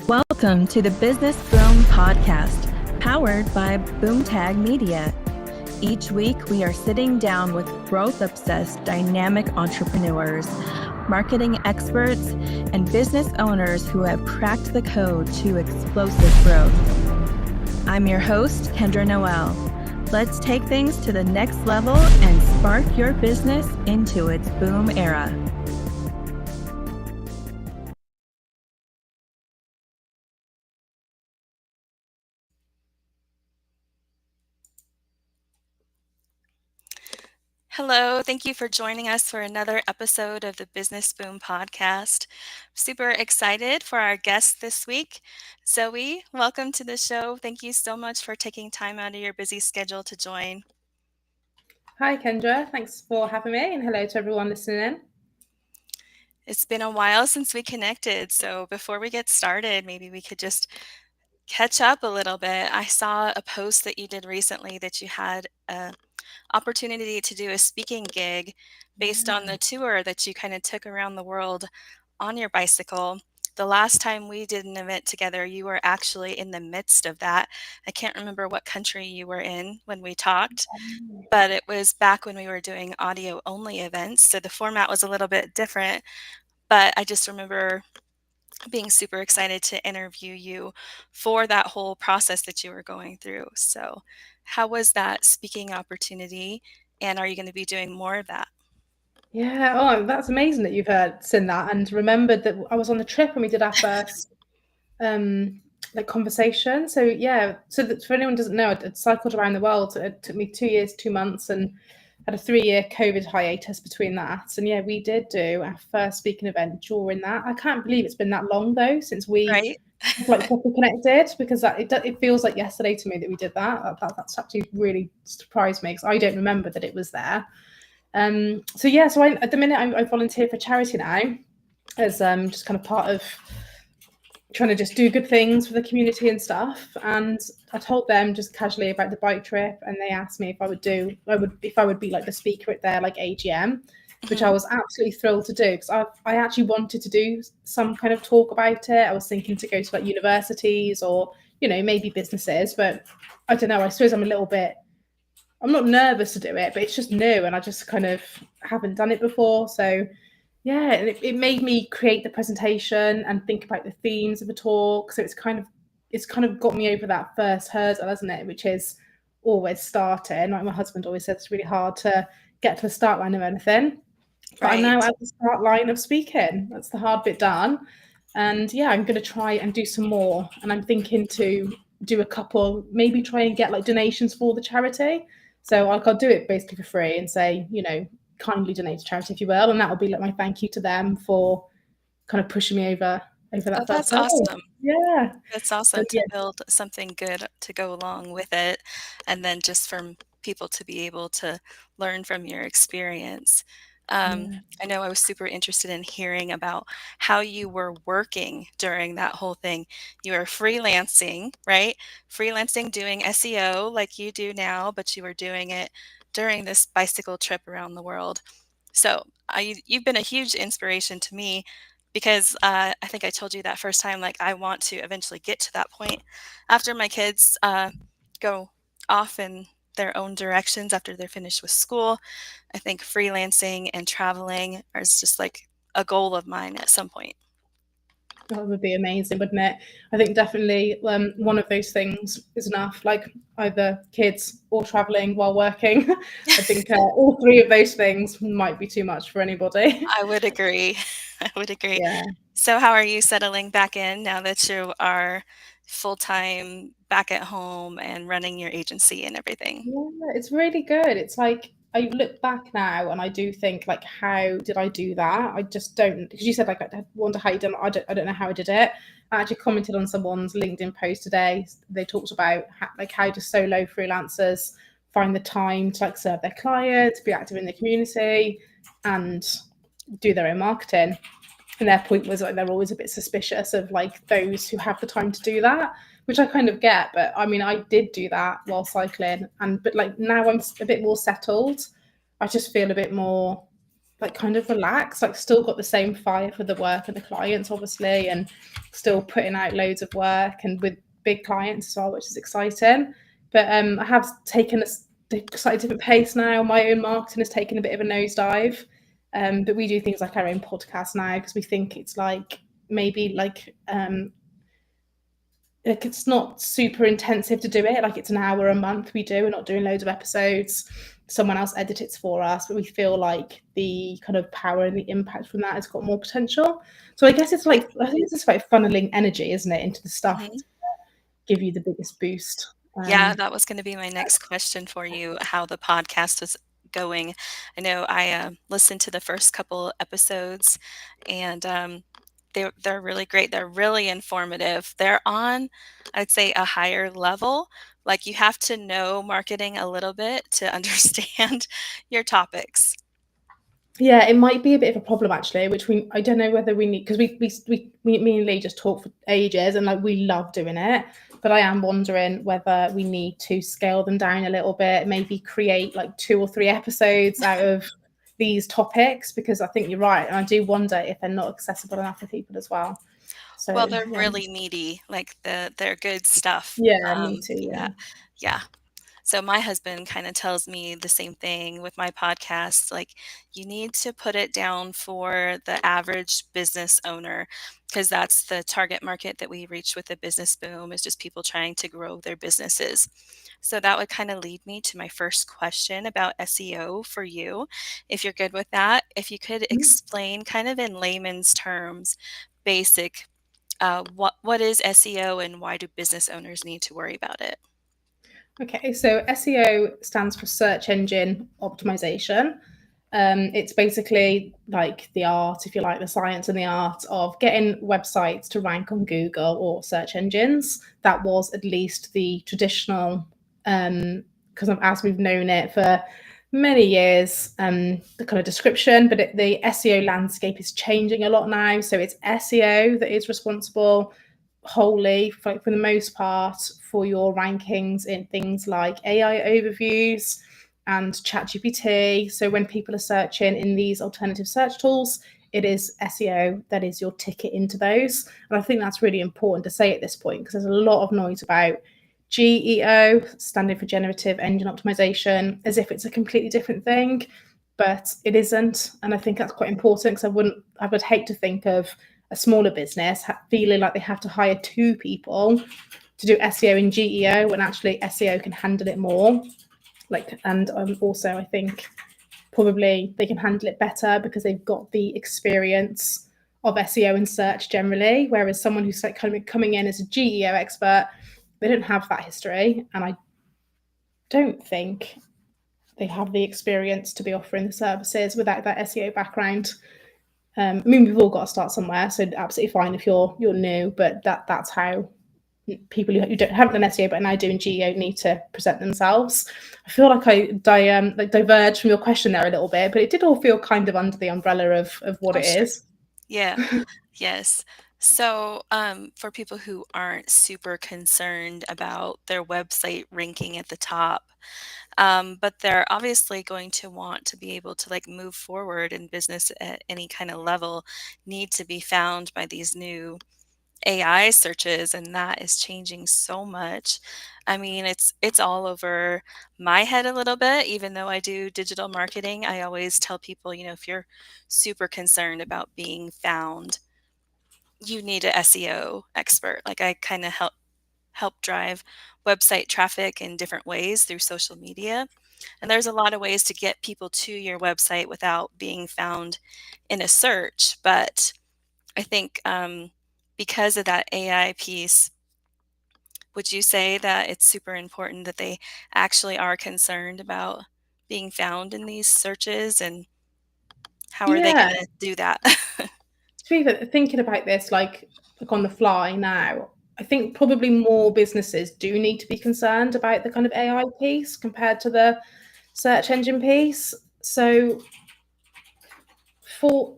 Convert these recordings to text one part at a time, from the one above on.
Welcome to the Business Boom Podcast, powered by Boomtag Media. Each week, we are sitting down with growth-obsessed, dynamic entrepreneurs, marketing experts, and business owners who have cracked the code to explosive growth. I'm your host, Kendra Noel. Let's take things to the next level and spark your business into its boom era. Hello, thank you for joining us for another episode of the Business Boom Podcast. Super excited for our guest this week. Zoe, welcome to the show. Thank you so much for taking time out of your busy schedule to join. Hi, Kendra. Thanks for having me, and hello to everyone listening in. It's been a while since we connected, so before we get started, maybe we could just catch up a little bit. I saw a post that you did recently that you had a opportunity to do a speaking gig based on the tour that you kind of took around the world on your bicycle. The last time we did an event together, you were actually in the midst of that. I can't remember what country you were in when we talked, but it was back when we were doing audio only events. So the format was a little bit different, but I just remember being super excited to interview you for that whole process that you were going through. So, how was that speaking opportunity? And are you going to be doing more of that? Yeah, oh, that's amazing that you've seen that and remembered that I was on the trip when we did our first conversation. So yeah, so that for anyone who doesn't know, I'd cycled around the world. It took me 2 years, 2 months, and had a 3-year COVID hiatus between that. And yeah, we did do our first speaking event during that. I can't believe it's been that long though since we Right? properly connected, because it feels like yesterday to me that we did that. That's actually really surprised me because I don't remember that it was there. So yeah, so at the minute I volunteer for charity now as just kind of part of trying to just do good things for the community and stuff. And I told them just casually about the bike trip, and they asked me if I would be like the speaker at their like AGM, which I was absolutely thrilled to do, because I actually wanted to do some kind of talk about it. I was thinking to go to like universities or maybe businesses, but I don't know. I suppose I'm not nervous to do it, but it's just new and I just kind of haven't done it before. So yeah, and it made me create the presentation and think about the themes of the talk. So it's kind of got me over that first hurdle, hasn't it? Which is always starting. Like my husband always says, it's really hard to get to the start line of anything. But I'm now Right. at the start line of speaking. That's the hard bit done. And yeah, I'm going to try and do some more. And I'm thinking to do a couple, maybe try and get like donations for the charity. So I'll do it basically for free and say, kindly donate to charity if you will. And that will be like my thank you to them for kind of pushing me over Oh, that first that's hurdle. awesome. Yeah. That's So awesome to yeah. build something good to go along with it. And then just for people to be able to learn from your experience. Yeah. I know I was super interested in hearing about how you were working during that whole thing. You were freelancing, right? Freelancing, doing SEO like you do now, but you were doing it during this bicycle trip around the world. So you've been a huge inspiration to me because I think I told you that first time, like I want to eventually get to that point after my kids go off in their own directions after they're finished with school. I think freelancing and traveling is just like a goal of mine at some point. That would be amazing, wouldn't it? I think definitely one of those things is enough, like either kids or traveling while working. I think all three of those things might be too much for anybody. I would agree. I would agree. Yeah. So, how are you settling back in now that you are full time back at home and running your agency and everything? Yeah, it's really good. It's like I look back now and I do think like, how did I do that? I just don't, because you said like I wonder how you done it. I don't know how I did it. I actually commented on someone's LinkedIn post today. They talked about how do solo freelancers find the time to like serve their clients, be active in the community, and do their own marketing. And their point was like they're always a bit suspicious of like those who have the time to do that, which I kind of get. But I mean, I did do that while cycling, but like now I'm a bit more settled. I just feel a bit more like kind of relaxed, like still got the same fire for the work and the clients, obviously, and still putting out loads of work and with big clients as well, which is exciting. But I have taken a slightly different pace now. My own marketing has taken a bit of a nosedive. But we do things like our own podcast now because we think it's like maybe like it's not super intensive to do it. Like it's an hour a month we do. We're not doing loads of episodes. Someone else edits it for us, but we feel like the kind of power and the impact from that has got more potential. So I guess it's like, I think it's just like funneling energy, isn't it, into the stuff to give you the biggest boost. Yeah, that was going to be my next question for you, how the podcast was going. I know I listened to the first couple episodes, and they're really great. They're really informative. They're on, I'd say, a higher level. Like you have to know marketing a little bit to understand your topics. Yeah, it might be a bit of a problem actually, which I don't know whether we need, because me and Lee just talk for ages and like we love doing it, but I am wondering whether we need to scale them down a little bit, maybe create like 2 or 3 episodes out of these topics, because I think you're right, and I do wonder if they're not accessible enough for people as well. So Well, they're yeah, really meaty, like they're good stuff. me too. Yeah. Yeah. So my husband kind of tells me the same thing with my podcast, like you need to put it down for the average business owner because that's the target market that we reach with the business boom, is just people trying to grow their businesses. So that would kind of lead me to my first question about SEO for you. If you're good with that, if you could explain kind of in layman's terms, basic, what is SEO and why do business owners need to worry about it? Okay, so SEO stands for search engine optimization. It's basically like the art, if you like, the science and the art of getting websites to rank on Google or search engines. That was at least the traditional, because as we've known it for many years, the kind of description, but the SEO landscape is changing a lot now. So it's SEO that is responsible wholly, for the most part, for your rankings in things like AI overviews and ChatGPT. So when people are searching in these alternative search tools, it is SEO that is your ticket into those. And I think that's really important to say at this point, because there's a lot of noise about GEO, standing for generative engine optimization, as if it's a completely different thing, but it isn't. And I think that's quite important, because I would hate to think of a smaller business feeling like they have to hire 2 people to do SEO and GEO when actually SEO can handle it more. And also I think probably they can handle it better because they've got the experience of SEO and search generally, whereas someone who's like kind of coming in as a GEO expert, they don't have that history, and I don't think they have the experience to be offering the services without that SEO background. I mean, we've all got to start somewhere, so absolutely fine if you're new, but that's how people who don't haven't done SEO but now doing GEO need to present themselves. I feel like I diverged from your question there a little bit, but it did all feel kind of under the umbrella of what it Sure. is. Yeah. Yes. So, for people who aren't super concerned about their website ranking at the top, but they're obviously going to want to be able to like move forward in business at any kind of level, need to be found by these new AI searches, and that is changing so much. I mean, it's all over my head a little bit, even though I do digital marketing. I always tell people, if you're super concerned about being found, you need a SEO expert. Like I kind of help drive website traffic in different ways through social media. And there's a lot of ways to get people to your website without being found in a search. But I think because of that AI piece, would you say that it's super important that they actually are concerned about being found in these searches, and how are they Yeah, going to do that? thinking about this like on the fly now, I think probably more businesses do need to be concerned about the kind of AI piece compared to the search engine piece. So for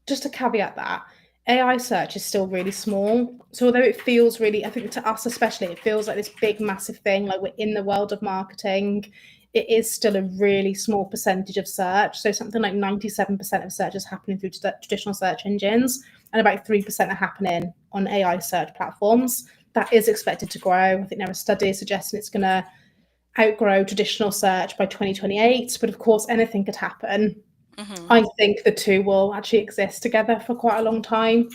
just to caveat that, AI search is still really small. So although it feels really, I think to us especially, it feels like this big, massive thing, like we're in the world of marketing. it is still a really small percentage of search. So something like 97% of search is happening through traditional search engines, and about 3% are happening on AI search platforms. That is expected to grow. I think there are studies suggesting it's going to outgrow traditional search by 2028, but of course anything could happen. I think the two will actually exist together for quite a long time.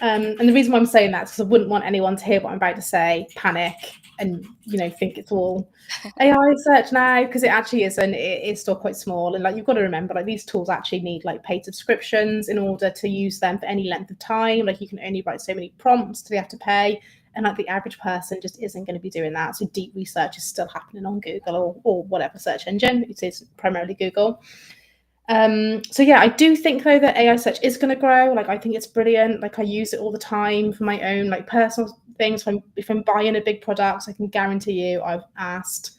And the reason why I'm saying that is because I wouldn't want anyone to hear what I'm about to say, panic, and think it's all AI search now, because it actually isn't. It is still quite small, and like you've got to remember, like these tools actually need like paid subscriptions in order to use them for any length of time. Like you can only write so many prompts, so they have to pay, and like the average person just isn't going to be doing that. So deep research is still happening on Google or whatever search engine. It is primarily Google. So yeah, I do think though that AI search is going to grow. Like I think it's brilliant. Like I use it all the time for my own like personal things. If I'm buying a big product, I can guarantee you I've asked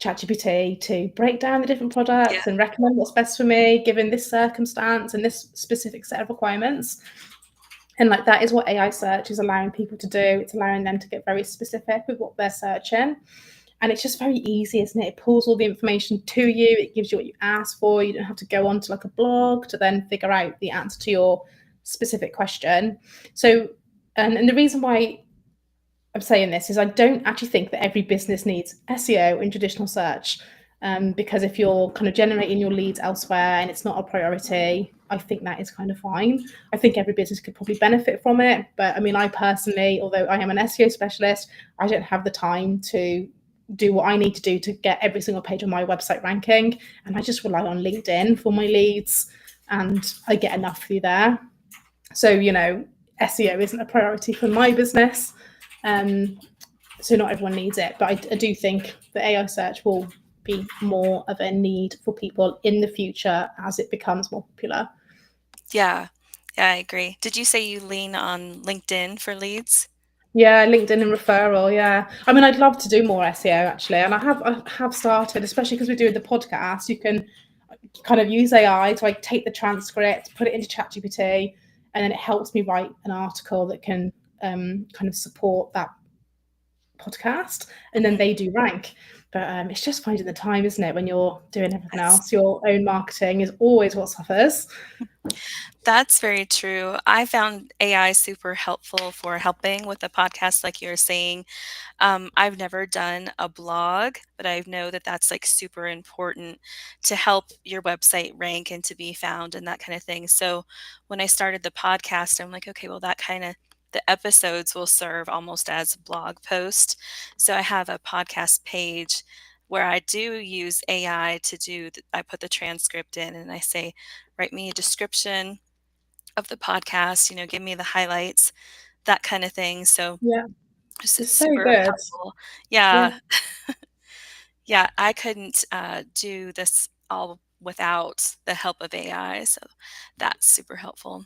ChatGPT to break down the different products and recommend what's best for me given this circumstance and this specific set of requirements. And like that is what AI search is allowing people to do. It's allowing them to get very specific with what they're searching. And it's just very easy, isn't it? It pulls all the information to you. It gives you what you ask for. You don't have to go onto like a blog to then figure out the answer to your specific question. So, and the reason why I'm saying this is I don't actually think that every business needs SEO in traditional search. Because if you're kind of generating your leads elsewhere and it's not a priority, I think that is kind of fine. I think every business could probably benefit from it. But I mean, I personally, although I am an SEO specialist, I don't have the time to do what I need to do to get every single page on my website ranking. And I just rely on LinkedIn for my leads, and I get enough through there. So, SEO isn't a priority for my business. So not everyone needs it, but I do think that AI search will be more of a need for people in the future as it becomes more popular. Yeah, I agree. Did you say you lean on LinkedIn for leads? Yeah, LinkedIn and referral. Yeah, I mean, I'd love to do more SEO actually, and I have started, especially because we're doing the podcast. You can kind of use AI to like take the transcript, put it into ChatGPT, and then it helps me write an article that can kind of support that podcast, and then they do rank. But it's just finding the time, isn't it? When you're doing everything else, your own marketing is always what suffers. That's very true. I found AI super helpful for helping with the podcast, like you were saying. I've never done a blog, but I know that that's like super important to help your website rank and to be found and that kind of thing. So when I started the podcast, I'm like, okay, well, the episodes will serve almost as a blog post. So I have a podcast page where I do use AI to I put the transcript in and I say, write me a description of the podcast, give me the highlights, that kind of thing. So Yeah, it's it's so super good. helpful. Yeah. Yeah, I couldn't do this all without the help of AI. So that's super helpful.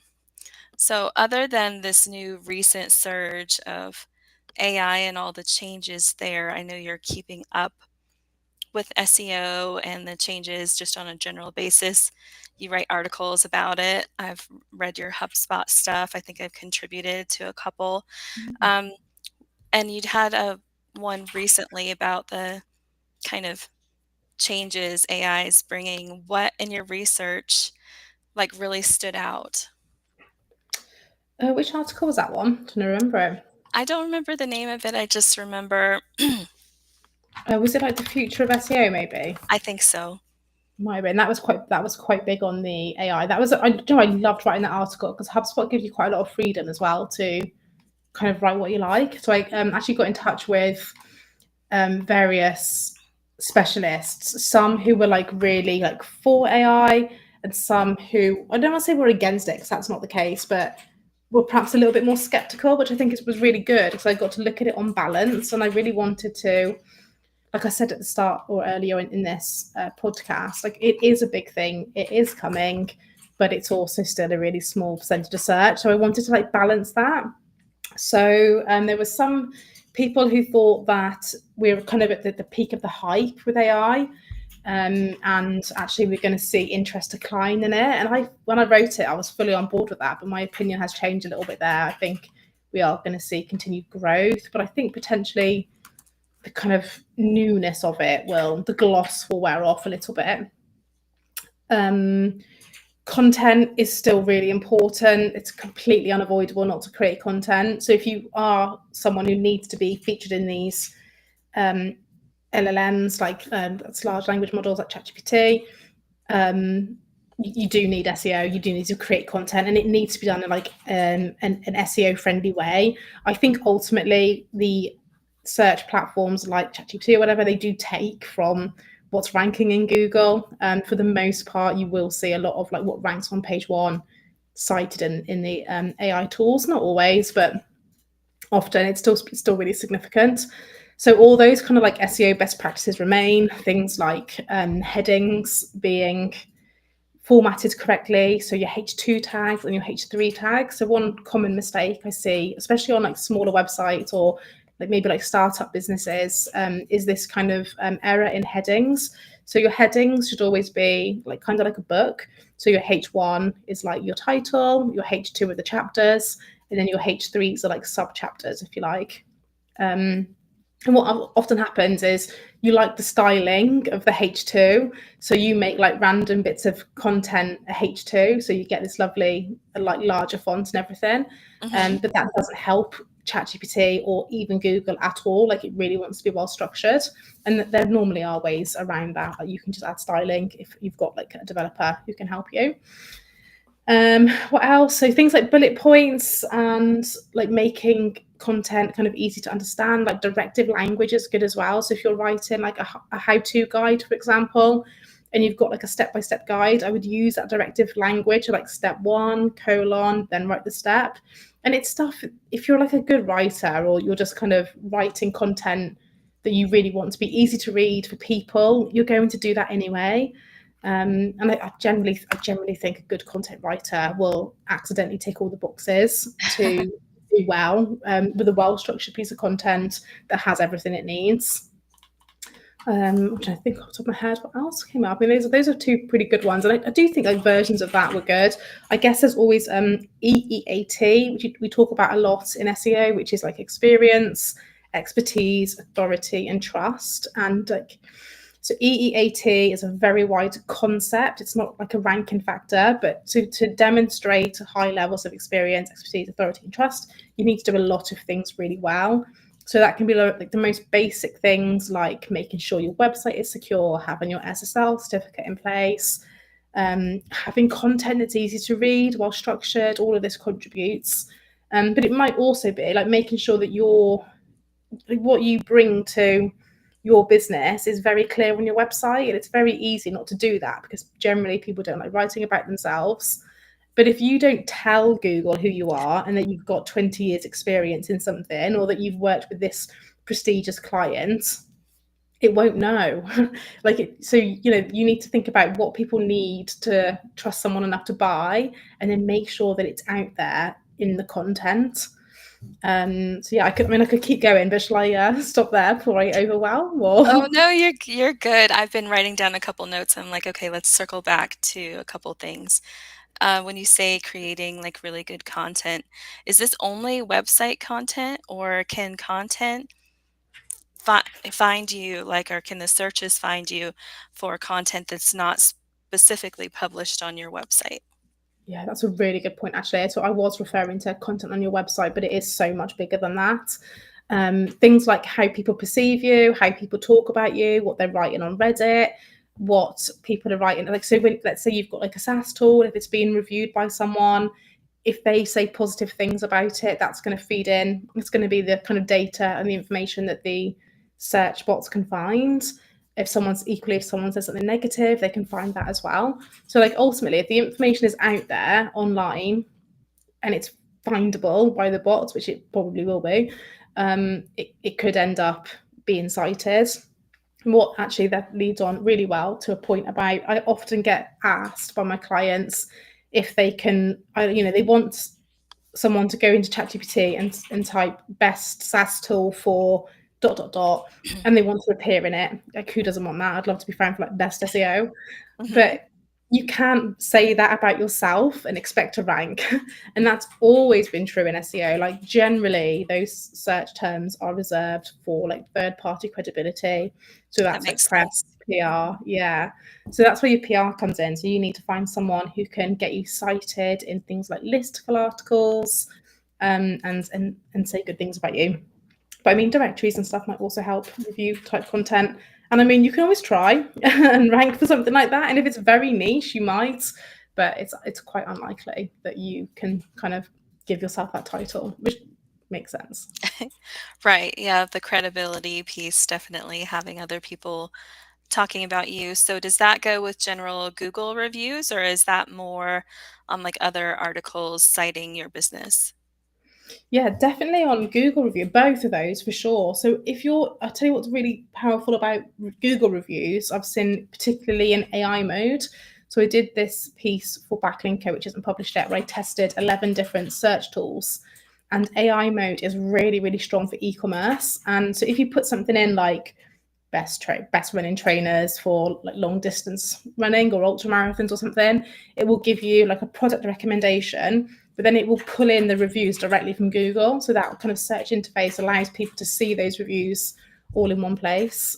So other than this new recent surge of AI and all the changes there, I know you're keeping up with SEO and the changes just on a general basis. You write articles about it. I've read your HubSpot stuff. I think I've contributed to a couple. Um, and you'd had one recently about the kind of changes AI is bringing. What in your research like really stood out? Which article was that one? I'm trying to remember it. I don't remember the name of it. I just remember. Was it like the future of SEO? Maybe. I think so. Might have been. That was quite big on the AI. That was I loved writing that article because HubSpot gives you quite a lot of freedom as well to kind of write what you like. So I actually got in touch with various specialists, some who were like really like for AI, and some who I don't want to say were against it because that's not the case, but were perhaps a little bit more skeptical, which I think was really good because I got to look at it on balance, and I really wanted to, like I said at the start or earlier in this podcast, like it is a big thing, it is coming, but it's also still a really small percentage of search. So I wanted to like balance that. So there were some people who thought that we were kind of at the peak of the hype with AI, and actually we're going to see interest decline in it. And when I wrote it, I was fully on board with that, but my opinion has changed a little bit there. I think we are going to see continued growth, but I think potentially the kind of newness of it the gloss will wear off a little bit. Content is still really important. It's completely unavoidable not to create content. So if you are someone who needs to be featured in these LLMs, like that's large language models like ChatGPT, you do need SEO. You do need to create content, and it needs to be done in like an SEO friendly way. I think ultimately the search platforms like ChatGPT or whatever, they do take from what's ranking in Google. And for the most part, you will see a lot of like what ranks on page one cited in the AI tools. Not always, but often it's still really significant. So all those kind of like SEO best practices remain. Things like headings being formatted correctly, so your H2 tags and your H3 tags. So one common mistake I see, especially on like smaller websites or like maybe like startup businesses, is this kind of error in headings. So your headings should always be like kind of like a book. So your H1 is like your title, your H2 are the chapters, and then your H3s are like sub chapters, if you like. And what often happens is you like the styling of the H2. So you make like random bits of content a H2. So you get this lovely, like larger font and everything. But that doesn't help ChatGPT or even Google at all. Like it really wants to be well structured. And there normally are ways around that. Like you can just add styling if you've got like a developer who can help you. What else? So things like bullet points and like making content kind of easy to understand, like directive language is good as well. So if you're writing like a how-to guide, for example, and you've got like a step-by-step guide, I would use that directive language, like step 1, colon, then write the step. And it's stuff, if you're like a good writer or you're just kind of writing content that you really want to be easy to read for people, you're going to do that anyway. And I generally think a good content writer will accidentally tick all the boxes to do well with a well-structured piece of content that has everything it needs. Which I think off the top of my head, what else came up? I mean, those are two pretty good ones, and I do think like versions of that were good. I guess there's always EEAT, which we talk about a lot in SEO, which is like experience, expertise, authority, and trust. And like, so EEAT is a very wide concept. It's not like a ranking factor, but to demonstrate high levels of experience, expertise, authority, and trust, you need to do a lot of things really well. So that can be like the most basic things, like making sure your website is secure, having your SSL certificate in place, having content that's easy to read, well structured. All of this contributes. But it might also be like making sure that what you bring to your business is very clear on your website. And it's very easy not to do that because generally people don't like writing about themselves. But if you don't tell Google who you are and that you've got 20 years experience in something, or that you've worked with this prestigious client, it won't know. So, you know, you need to think about what people need to trust someone enough to buy, and then make sure that it's out there in the content. So yeah, I could keep going, but shall I stop there before I overwhelm? Or? Oh no, you're good. I've been writing down a couple notes. I'm like, okay, let's circle back to a couple things. When you say creating like really good content, is this only website content, or can content find you, like, or can the searches find you for content that's not specifically published on your website? Yeah, that's a really good point, actually. So I was referring to content on your website, but it is so much bigger than that. Things like how people perceive you, how people talk about you, what they're writing on Reddit, what people are writing. Like, so let's say you've got like a SaaS tool, if it's being reviewed by someone, if they say positive things about it, that's going to feed in. It's going to be the kind of data and the information that the search bots can find. If someone says something negative, they can find that as well. So like ultimately, if the information is out there online and it's findable by the bots, which it probably will be, it could end up being cited. And what actually that leads on really well to a point about, I often get asked by my clients if they can, they want someone to go into ChatGPT and type best SaaS tool for ... and they want to appear in it. Like, who doesn't want that? I'd love to be found for like best SEO. But you can't say that about yourself and expect to rank. And that's always been true in SEO. Like generally those search terms are reserved for like third party credibility. So That that's like makes press, sense. PR. Yeah. So that's where your PR comes in. So you need to find someone who can get you cited in things like listicle articles, and say good things about you. But I mean, directories and stuff might also help review type content. And I mean, you can always try and rank for something like that. And if it's very niche, you might, but it's quite unlikely that you can kind of give yourself that title, which makes sense. Right. Yeah. The credibility piece, definitely having other people talking about you. So does that go with general Google reviews, or is that more on like other articles citing your business? Yeah, definitely on Google review, both of those for sure. So I'll tell you what's really powerful about Google reviews. I've seen particularly in AI mode. So I did this piece for Backlinko, which isn't published yet, where I tested 11 different search tools. And AI mode is really, really strong for e-commerce. And so if you put something in like best running trainers for like long distance running or ultra marathons or something, it will give you like a product recommendation, but then it will pull in the reviews directly from Google. So that kind of search interface allows people to see those reviews all in one place.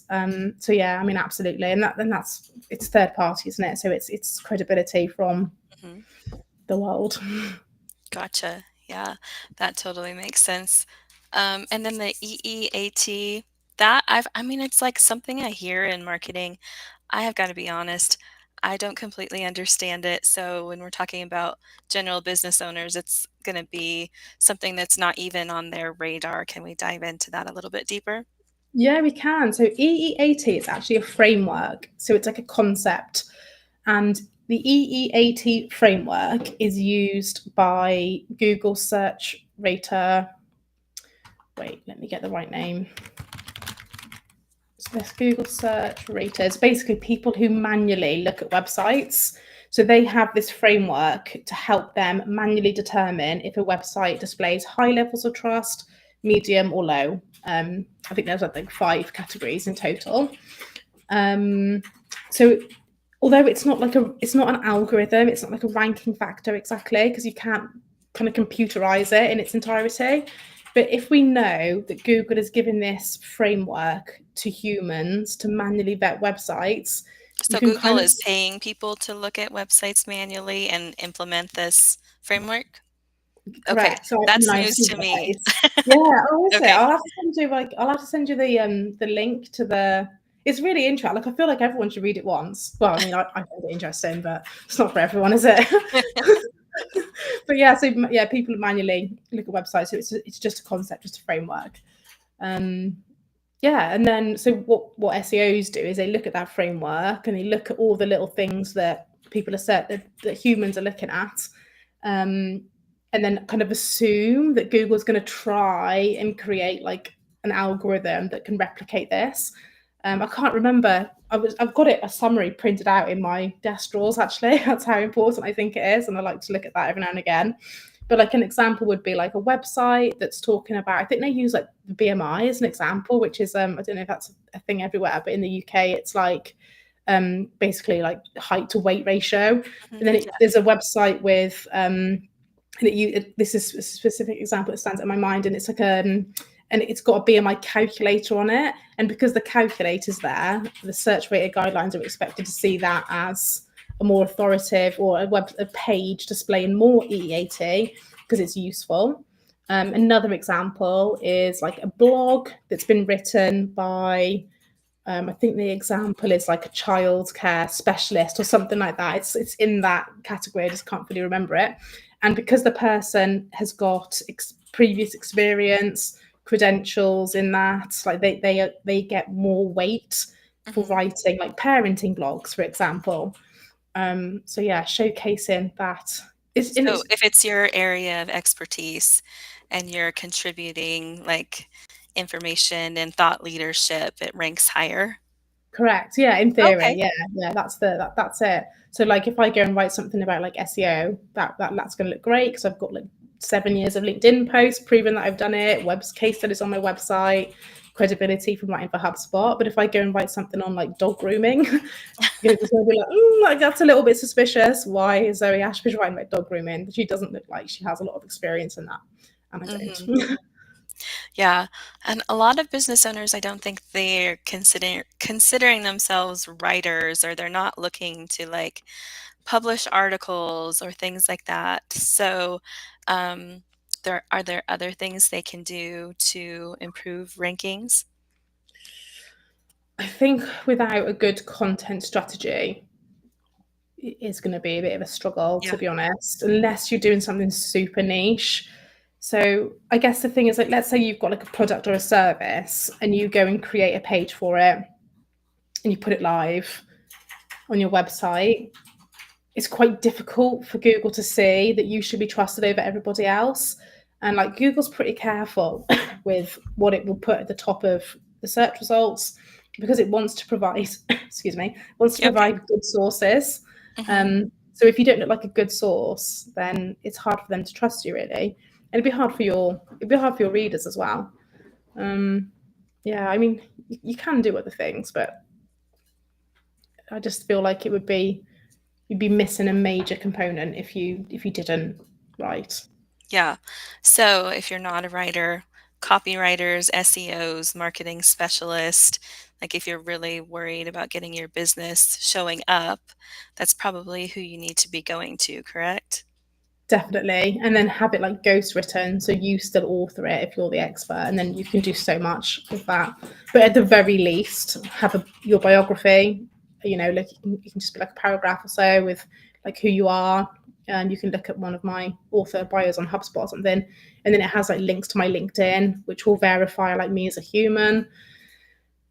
So yeah, I mean, absolutely. And that's it's third party, isn't it? So it's credibility from Hmm. the world. Gotcha. Yeah, that totally makes sense. And then the EEAT, I mean, it's like something I hear in marketing. I have got to be honest, I don't completely understand it. So when we're talking about general business owners, it's going to be something that's not even on their radar. Can we dive into that a little bit deeper? Yeah, we can. So EEAT is actually a framework. So it's like a concept. And the EEAT framework is used by Google Search Rater. Wait, let me get the right name. So this Google Search Raters, basically people who manually look at websites. So they have this framework to help them manually determine if a website displays high levels of trust, medium, or low. I think there's like 5 categories in total. So although it's not an algorithm, it's not like a ranking factor exactly, because you can't kind of computerize it in its entirety. But if we know that Google is giving this framework to humans to manually vet websites, you So can Google kind of is paying people to look at websites manually and implement this framework? Okay, correct. So I mean, that's I news assume to that me. is. Yeah, oh, is it? Okay. I'll have to send you the link to the. It's really interesting. Like I feel like everyone should read it once. Well, I mean, I find it interesting, but it's not for everyone, is it? But yeah, so yeah, people manually look at websites, so it's just a concept, just a framework. Um, yeah, and then so what SEOs do is they look at that framework and they look at all the little things that people are set that humans are looking at, um, and then kind of assume that Google's going to try and create like an algorithm that can replicate this. I can't remember. I've got a summary printed out in my desk drawers. Actually, that's how important I think it is, and I like to look at that every now and again. But like an example would be like a website that's talking about. I think they use like the BMI as an example, which is I don't know if that's a thing everywhere, but in the UK it's like basically like height to weight ratio. And then there's a website with this is a specific example that stands out in my mind, and it's like and it's got a BMI calculator on it. And because the calculator's there, the search rated guidelines are expected to see that as a more authoritative or a page displaying more EEAT because it's useful. Another example is like a blog that's been written by I think the example is like a childcare specialist or something like that. It's in that category. I just can't really remember it. And because the person has got previous experience, credentials in that, like they get more weight for Mhm. writing like parenting blogs, for example. So yeah, showcasing that is and So it's if it's your area of expertise and you're contributing like information and thought leadership, it ranks higher? correct. Yeah, in theory. Okay. Yeah, that's it. So like if I go and write something about like SEO, that's going to look great because I've got like 7 years of LinkedIn posts proving that I've done it, case studies on my website, credibility from writing for HubSpot. But if I go and write something on like dog grooming, Google's going to be like, like, that's a little bit suspicious. Why is Zoe Ashbridge writing about dog grooming? She doesn't look like she has a lot of experience in that. And I don't. Yeah. And a lot of business owners, I don't think they're considering themselves writers, or they're not looking to like publish articles or things like that. So, are there other things they can do to improve rankings? I think without a good content strategy, it is going to be a bit of a struggle, Yeah. to be honest, unless you're doing something super niche. So I guess the thing is, like, let's say you've got like a product or a service and you go and create a page for it and you put it live on your website. It's quite difficult for Google to see that you should be trusted over everybody else. And like Google's pretty careful with what it will put at the top of the search results because it wants to provide, excuse me, wants to Okay. provide good sources. So if you don't look like a good source, then it's hard for them to trust you really. And it'd be hard for your readers as well. Yeah, I mean, you can do other things, but I just feel like you'd be missing a major component if you didn't write. Yeah. So if you're not a writer, copywriters, SEOs, marketing specialist, like if you're really worried about getting your business showing up, that's probably who you need to be going to, correct? Definitely. And then have it like ghost written, so you still author it if you're the expert, and then you can do so much with that. But at the very least, have your biography. Like you can just be like a paragraph or so with like who you are, and you can look at one of my author bios on HubSpot or something, and then it has like links to my LinkedIn, which will verify like me as a human.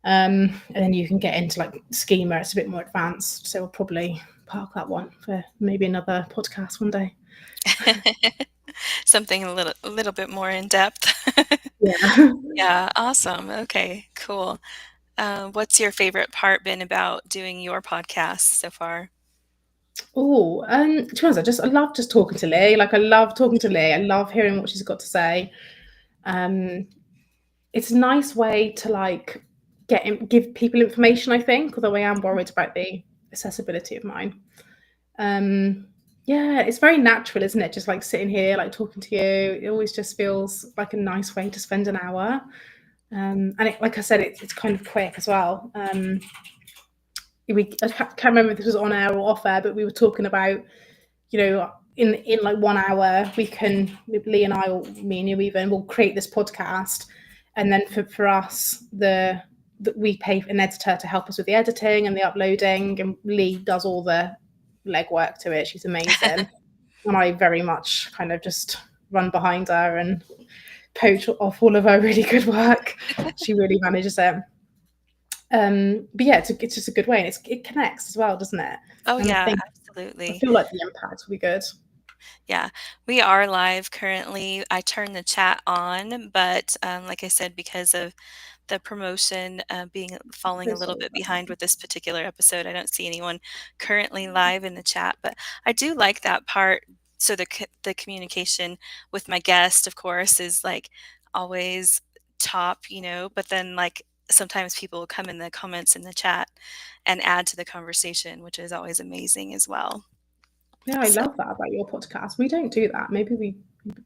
And then you can get into like schema. It's a bit more advanced, so we'll probably park that one for maybe another podcast one day. Something a little bit more in depth. Yeah. Yeah, awesome. Okay, cool. What's your favorite part been about doing your podcast so far? Oh, to be honest, I love just talking to Lee. Like I love talking to Lee. I love hearing what she's got to say. It's a nice way to like give people information, I think, although I am worried about the accessibility of mine. Yeah, it's very natural, isn't it? Just like sitting here, like talking to you. It always just feels like a nice way to spend an hour. And like I said, it's kind of quick as well. I can't remember if this was on air or off air, but we were talking about, in like 1 hour, Lee and I, or me and you even, will create this podcast. And then for us, we pay an editor to help us with the editing and the uploading, and Lee does all the legwork to it. She's amazing. And I very much kind of just run behind her and poach off all of her really good work. She really manages it. But yeah, it's just a good way, and it connects as well, doesn't it? Oh And I yeah, I absolutely. feel like the impact will be good. Yeah, we are live currently. I turned the chat on, but like I said, because of the promotion falling So a little sorry bit about behind that. with this particular episode, I don't see anyone currently live in the chat. But I do like that part. So the communication with my guest, of course, is like always top, but then like sometimes people will come in the comments in the chat and add to the conversation, which is always amazing as well. Yeah, I So love that about your podcast. We don't do that.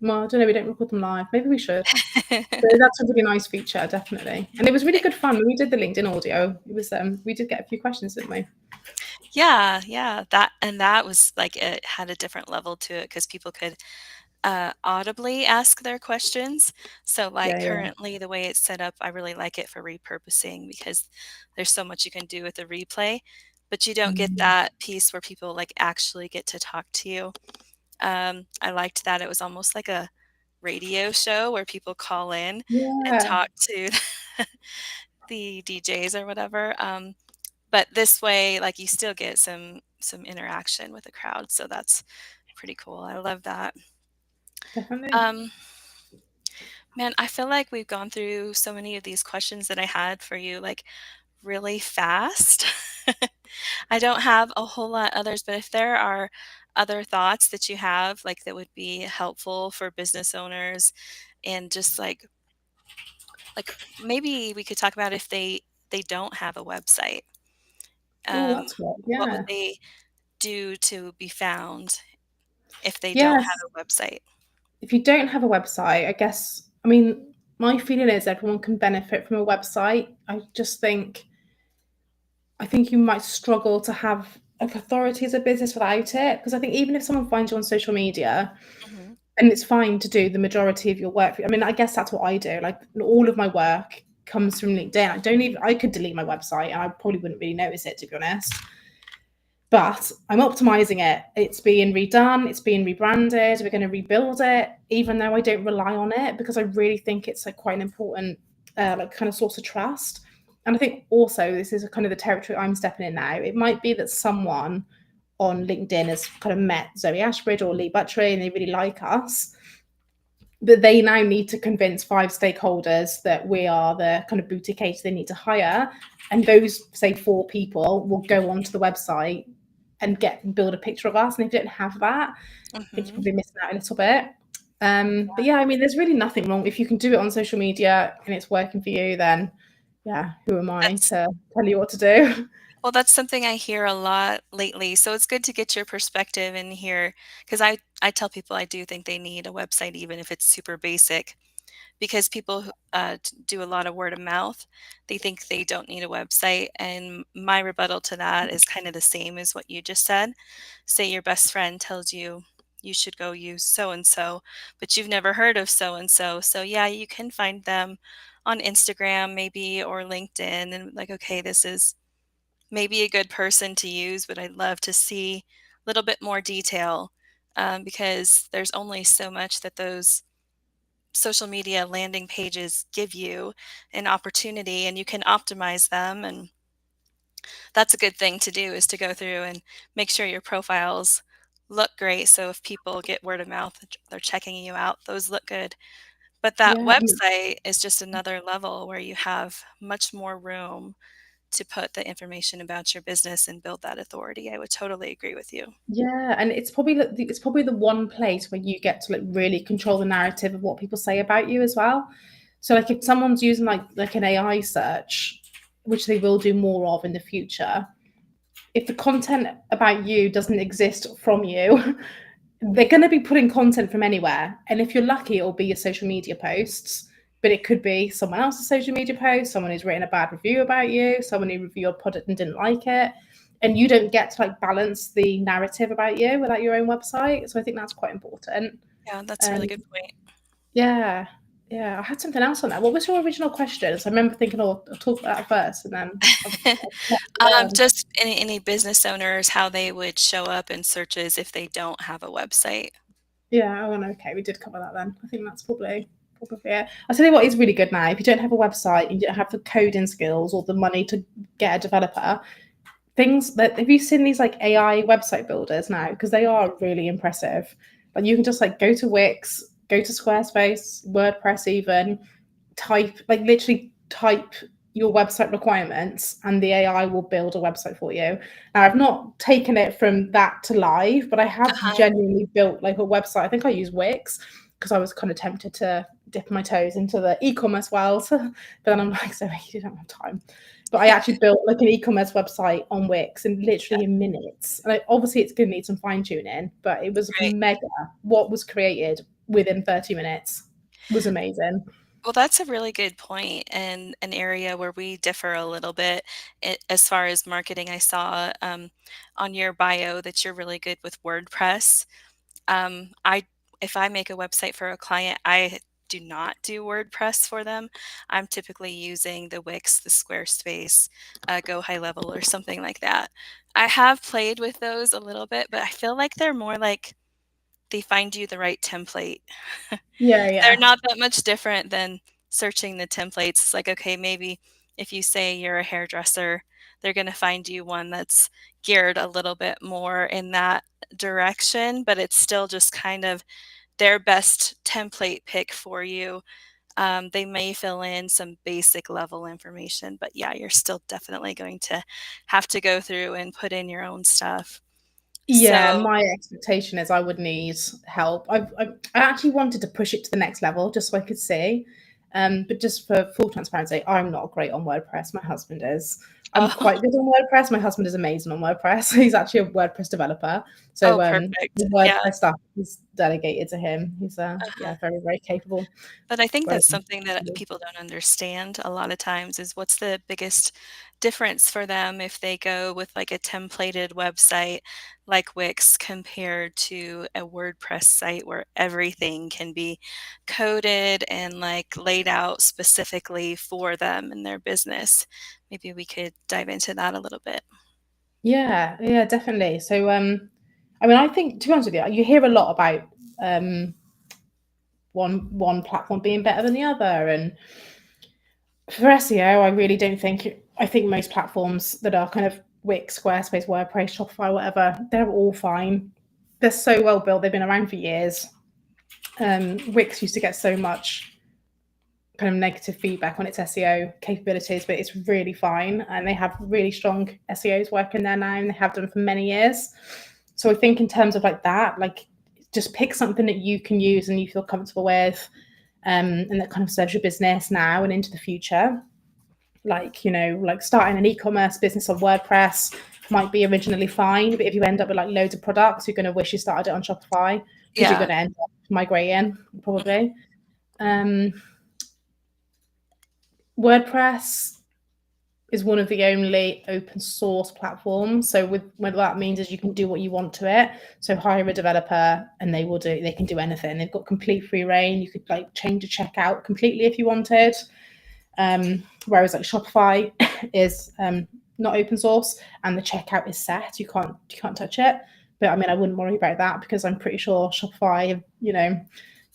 Well, I don't know, we don't record them live. Maybe we should. So that's a really nice feature, definitely. And it was really good fun when we did the LinkedIn audio. It was we did get a few questions, didn't we? Yeah, that was like it had a different level to it because people could audibly ask their questions. So like Yeah, yeah. currently the way it's set up, I really like it for repurposing because there's so much you can do with a replay, but you don't get that piece where people like actually get to talk to you. I liked that it was almost like a radio show where people call in and Yeah, talk to the DJs or whatever. But this way, like you still get some interaction with the crowd, so that's pretty cool. I love that. definitely. Um, Man, I feel like we've gone through so many of these questions that I had for you, like really fast. I don't have a whole lot others, but if there are other thoughts that you have, like that would be helpful for business owners and just like like maybe we could talk about if they don't have a website. Oh, that's good. What would Yeah. they do to be found if they don't have Yes. a website? If you don't have a website, I guess, I mean, my feeling is everyone can benefit from a website. I think you might struggle to have like authority as a business without it. Because I think even if someone finds you on social media, Hmm. and it's fine to do the majority of your work. I mean, I guess that's what I do. Like all of my work comes from LinkedIn. I could delete my website and I probably wouldn't really notice it, to be honest. But I'm optimizing it. It's being redone, it's being rebranded, we're going to rebuild it, even though I don't rely on it, because I really think it's like quite an important like kind of source of trust. And I think also this is kind of the territory I'm stepping in now. It might be that someone on LinkedIn has kind of met Zoe Ashbridge or Lee Buttrey and they really like us, but they now need to convince 5 stakeholders that we are the kind of boutique agency they need to hire. And those, say, 4 people will go onto the website and build a picture of us. And if you don't have that, I think you're Hmm. probably missing out a little bit. But yeah, I mean, there's really nothing wrong. If you can do it on social media and it's working for you, then yeah, who am I That's to tell you what to do? Well, that's something I hear a lot lately. So it's good to get your perspective and hear, because I tell people I do think they need a website, even if it's super basic, because people do a lot of word of mouth. They think they don't need a website. And my rebuttal to that is kind of the same as what you just said. Say your best friend tells you you should go use so and so, but you've never heard of so and so. So, yeah, you can find them on Instagram, maybe, or LinkedIn, and like, okay, this is maybe a good person to use, but I'd love to see a little bit more detail, because there's only so much that those social media landing pages give you an opportunity, and you can optimize them. And that's a good thing to do, is to go through and make sure your profiles look great. So if people get word of mouth, they're checking you out, those look good. But that Yeah, I mean, website is just another level where you have much more room to put the information about your business and build that authority. I would totally agree with you. yeah, and it's probably the one place where you get to like really control the narrative of what people say about you as well. So like if someone's using like an AI search, which they will do more of in the future, if the content about you doesn't exist from you, they're going to be putting content from anywhere. And if you're lucky, it'll be your social media posts, but it could be someone else's social media post, someone who's written a bad review about you, someone who reviewed your product and didn't like it. And you don't get to like balance the narrative about you without your own website. So I think that's quite important. Yeah, that's a Um, really good point. yeah. Yeah. I had something else on that. What was your original question? So I remember thinking, oh, I'll talk about that first and then I'll Just any business owners, how they would show up in searches if they don't have a website. Yeah, oh, no, okay, we did cover that then. I think that's probably it. I'll tell you what is really good now. If you don't have a website and you don't have the coding skills or the money to get a developer, things that have you seen these like AI website builders now? Because they are really impressive. Like you can just like go to Wix, go to Squarespace, WordPress even, literally type your website requirements and the AI will build a website for you. Now, I've not taken it from that to live, but I have Uh-huh. genuinely built like a website. I think I use Wix because I was kind of tempted to dip my toes into the e-commerce world. But then I'm like, so you don't have time. But I actually built like an e-commerce website on Wix in Yeah, literally in minutes. And obviously it's going to need some fine tuning, but it was right. mega. What was created within 30 minutes was amazing. Well, that's a really good point, and an area where we differ a little bit as far as marketing. I saw on your bio that you're really good with WordPress. I If I make a website for a client, I do not do WordPress for them. I'm typically using the Wix, the Squarespace, Go High Level, or something like that. I have played with those a little bit, but I feel like they're more like they find you the right template. Yeah, They're yeah. not that much different than searching the templates. It's like, okay, maybe if you say you're a hairdresser, they're going to find you one that's geared a little bit more in that direction, but it's still just kind of their best template pick for you. They may fill in some basic level information, but yeah, you're still definitely going to have to go through and put in your own stuff. Yeah, So, my expectation is I would need help. I actually wanted to push it to the next level just so I could see. But just for full transparency, I'm not great on WordPress. My husband is. I'm Oh, quite good on WordPress. My husband is amazing on WordPress. He's actually a WordPress developer. So oh, perfect. the Yeah. WordPress stuff is delegated to him. He's Uh-huh. very, very capable. But I think Whereas, that's something that people don't understand a lot of times is what's the biggest difference for them if they go with like a templated website like Wix compared to a WordPress site where everything can be coded and like laid out specifically for them and their business. Maybe we could dive into that a little bit. yeah, definitely. So I mean, I think, to be honest with you, you hear a lot about one platform being better than the other, and for SEO, I really don't think. I think most platforms that are kind of Wix, Squarespace, WordPress, Shopify, whatever, they're all fine. They're so well built. They've been around for years. Wix used to get so much kind of negative feedback on its SEO capabilities, but it's really fine, and they have really strong SEOs working there now, and they have done for many years. So I think in terms of like that, like just pick something that you can use and you feel comfortable with, and that kind of serves your business now and into the future. Like, like starting an e-commerce business on WordPress might be originally fine, but if you end up with like loads of products, you're going to wish you started it on Shopify because you're Yeah. going to end up migrating probably. WordPress is one of the only open source platforms. So what that means is you can do what you want to it. So hire a developer and they can do anything. They've got complete free reign. You could like change a checkout completely if you wanted. Whereas like Shopify is not open source and the checkout is set. You can't touch it. But I mean, I wouldn't worry about that because I'm pretty sure Shopify have,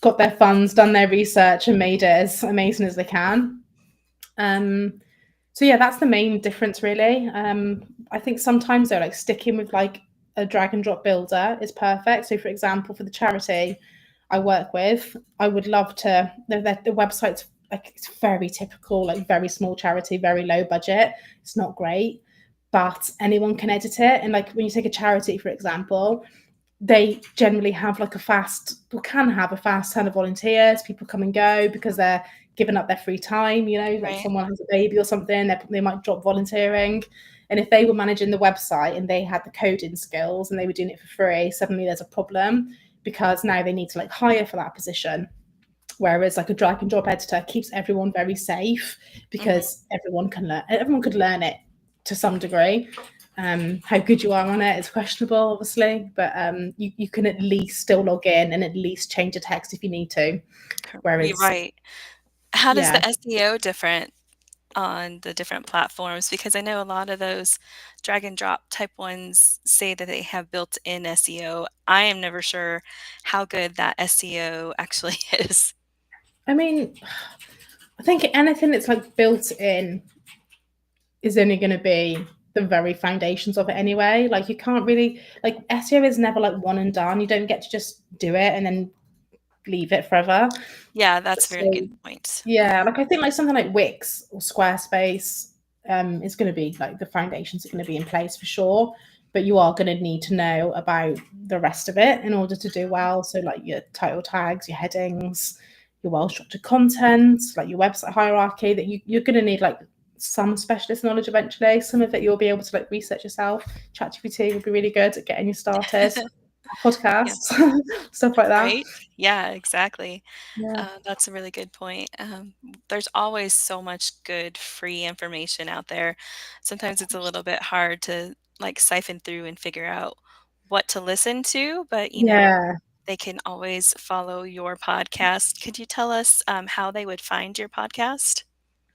got their funds, done their research and made it as amazing as they can. So yeah, that's the main difference really. I think sometimes though, like sticking with like a drag and drop builder is perfect. So for example, for the charity I work with, I would love to, the website's like, it's very typical, like very small charity, very low budget. It's not great, but anyone can edit it. And like when you take a charity, for example, they generally have like can have a fast ton of volunteers. People come and go because they're giving up their free time, like Right. someone has a baby or something, they might drop volunteering. And if they were managing the website and they had the coding skills and they were doing it for free, suddenly there's a problem because now they need to like hire for that position. Whereas like a drag and drop editor keeps everyone very safe because everyone could learn it to some degree. How good you are on it is questionable, obviously, but you can at least still log in and at least change the text if you need to. You're Whereas, right. How does the yeah, SEO different on the different platforms? Because I know a lot of those drag and drop type ones say that they have built-in SEO. I am never sure how good that SEO actually is. I mean, I think anything that's like built in is only going to be the very foundations of it anyway. Like you can't really, like SEO is never like one and done. You don't get to just do it and then leave it forever. Yeah, that's a very good So point. yeah, like I think like something like Wix or Squarespace is going to be like the foundations are going to be in place for sure, but you are going to need to know about the rest of it in order to do well. So like your title tags, your headings, your well-structured content, like your website hierarchy, that you're going to need like some specialist knowledge eventually. Some of it you'll be able to like research yourself. ChatGPT will be really good at getting you started. Yeah, Podcasts, stuff like that. right? Yeah, exactly. Yeah. That's a really good point. There's always so much good free information out there. Sometimes it's a little bit hard to like siphon through and figure out what to listen to, but Yeah. they can always follow your podcast. Could you tell us how they would find your podcast?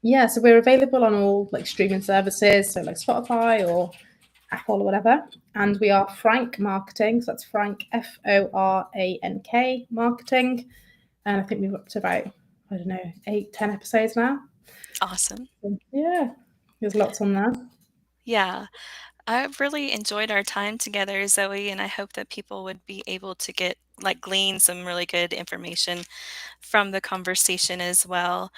Yeah, so we're available on all like streaming services, so like Spotify or Apple or whatever. And we are Frank Marketing, so that's Frank FORANK Marketing. And I think we've up to about, I don't know, 8-10 episodes now. Awesome. So, yeah, there's lots on there. Yeah, I've really enjoyed our time together, Zoe, and I hope that people would be able to get glean some really good information from the conversation as well.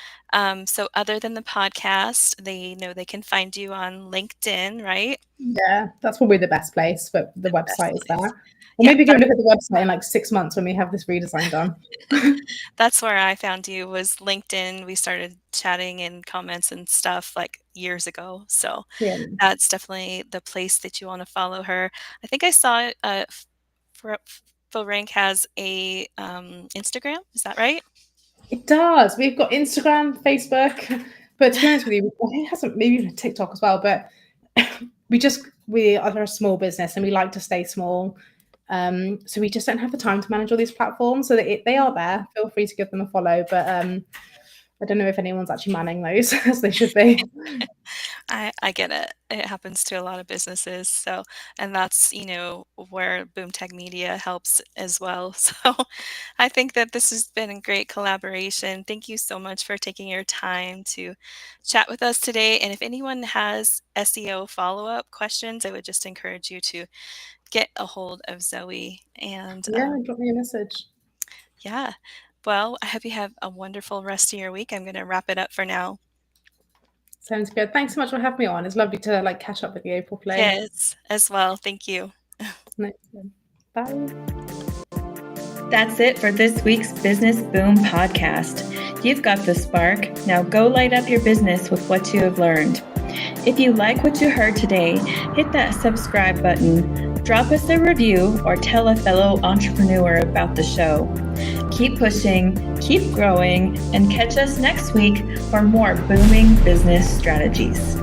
So other than the podcast, they know they can find you on LinkedIn, right? Yeah, that's probably the best place, but the Best website is there. place. Or Yeah, maybe go and look at the website in like 6 months when we have this redesign done. that's where I found you, was LinkedIn. We started chatting in comments and stuff like years ago. So Yeah. that's definitely the place that you want to follow her. I think I saw Full Rank has a Instagram. Is that right? It does. We've got Instagram, Facebook, but to be honest with you, it hasn't, maybe even TikTok as well, but we are a small business and we like to stay small. So we just don't have the time to manage all these platforms. So they are there. Feel free to give them a follow, but I don't know if anyone's actually manning those as they should be. I get it. It happens to a lot of businesses. So, and that's, where Boomtag Media helps as well. So I think that this has been a great collaboration. Thank you so much for taking your time to chat with us today. And if anyone has SEO follow-up questions, I would just encourage you to get a hold of Zoe. And Yeah, drop me a message. yeah, well, I hope you have a wonderful rest of your week. I'm going to wrap it up for now. Sounds good. Thanks so much for having me on. It's lovely to catch up with you properly. Yes, as well. Thank you. Bye. That's it for this week's Business Boom podcast. You've got the spark. Now go light up your business with what you have learned. If you like what you heard today, hit that subscribe button, drop us a review, or tell a fellow entrepreneur about the show. Keep pushing, keep growing, and catch us next week for more booming business strategies.